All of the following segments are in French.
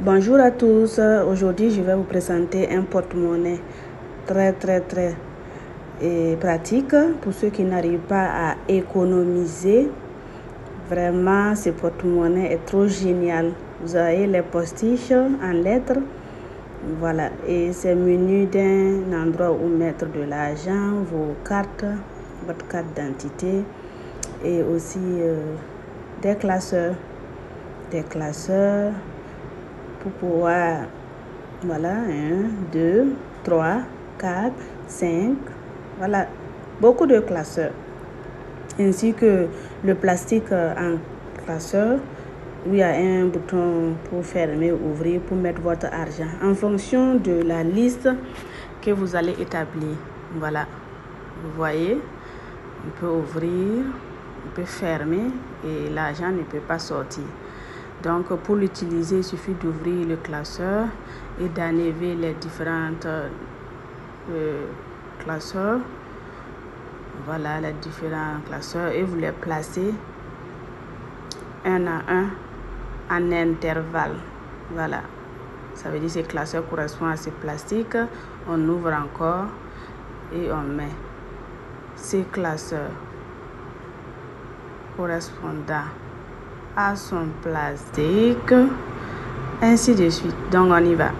Bonjour à tous, aujourd'hui je vais vous présenter un porte-monnaie très pratique pour ceux qui n'arrivent pas à économiser. Vraiment, ce porte-monnaie est trop génial. Vous avez les postiches en lettres, voilà, et c'est muni d'un endroit où mettre de l'argent, vos cartes, votre carte d'identité et aussi des classeurs pour pouvoir, voilà, 1, 2, 3, 4, 5, voilà, beaucoup de classeurs, ainsi que le plastique en classeur où il y a un bouton pour fermer, ouvrir, pour mettre votre argent en fonction de la liste que vous allez établir. Voilà, vous voyez, on peut ouvrir, on peut fermer et l'argent ne peut pas sortir. Donc, pour l'utiliser, il suffit d'ouvrir le classeur et d'enlever les différentes classeurs. Voilà, les différents classeurs et vous les placez un à un en intervalle. Voilà, ça veut dire que ces classeurs correspondent à ces plastiques. On ouvre encore et on met ces classeurs correspondant à son plastique, ainsi de suite. Donc on y va.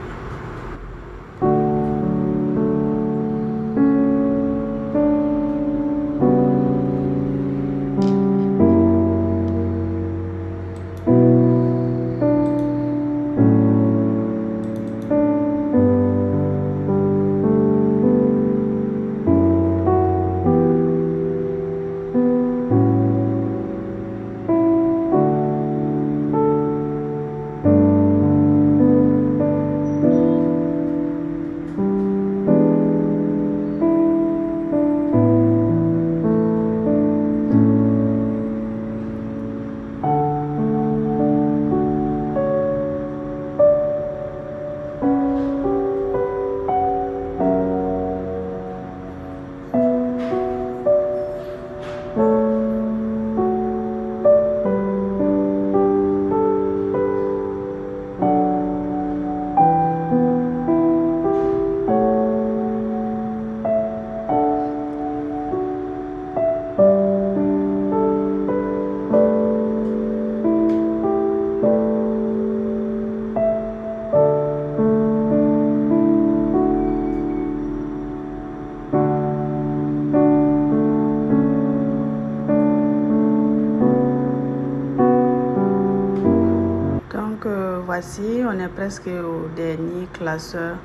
Voici, on est presque au dernier classeur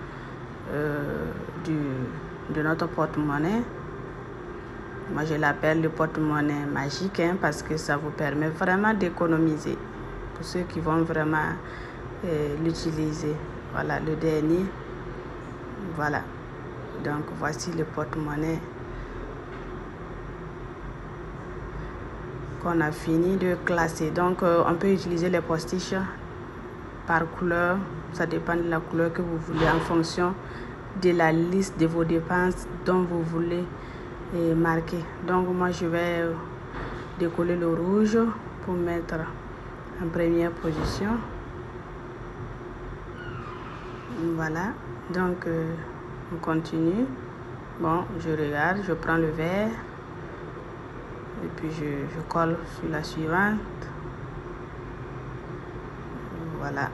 de notre porte-monnaie. Moi, je l'appelle le porte-monnaie magique parce que ça vous permet vraiment d'économiser pour ceux qui vont vraiment l'utiliser. Voilà, le dernier. Voilà. Donc, voici le porte-monnaie qu'on a fini de classer. Donc, on peut utiliser les postiches par couleur, ça dépend de la couleur que vous voulez en fonction de la liste de vos dépenses dont vous voulez marquer. Donc moi je vais décoller le rouge pour mettre en première position. Voilà, donc on continue. Bon, je regarde, je prends le vert et puis je colle sur la suivante. Voilà,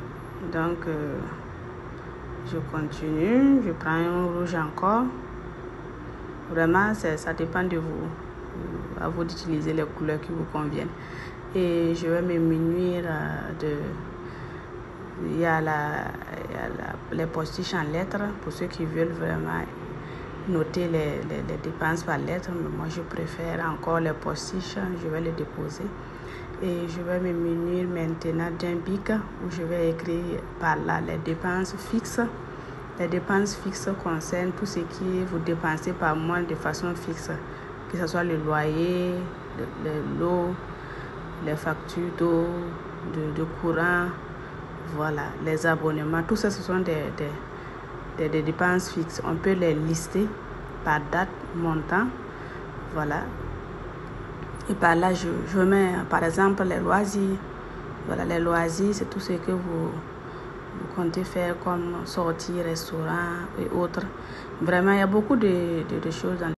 donc je continue, je prends un rouge encore. Vraiment, ça dépend de vous. À vous d'utiliser les couleurs qui vous conviennent. Et je vais me munir il y a les postiches en lettres pour ceux qui veulent vraiment noter les dépenses par lettres. Mais moi, je préfère encore les postiches. Je vais les déposer. Et je vais me munir maintenant d'un bic où je vais écrire par là les dépenses fixes. Les dépenses fixes concernent tout ce qui vous dépensez par mois de façon fixe, que ce soit le loyer, l'eau, les factures d'eau, de courant, voilà, les abonnements. Tout ça, ce sont des dépenses fixes. On peut les lister par date, montant, voilà. Et par là, je mets, par exemple, les loisirs. Voilà, les loisirs, c'est tout ce que vous comptez faire comme sortir, restaurant et autres. Vraiment, il y a beaucoup de choses dans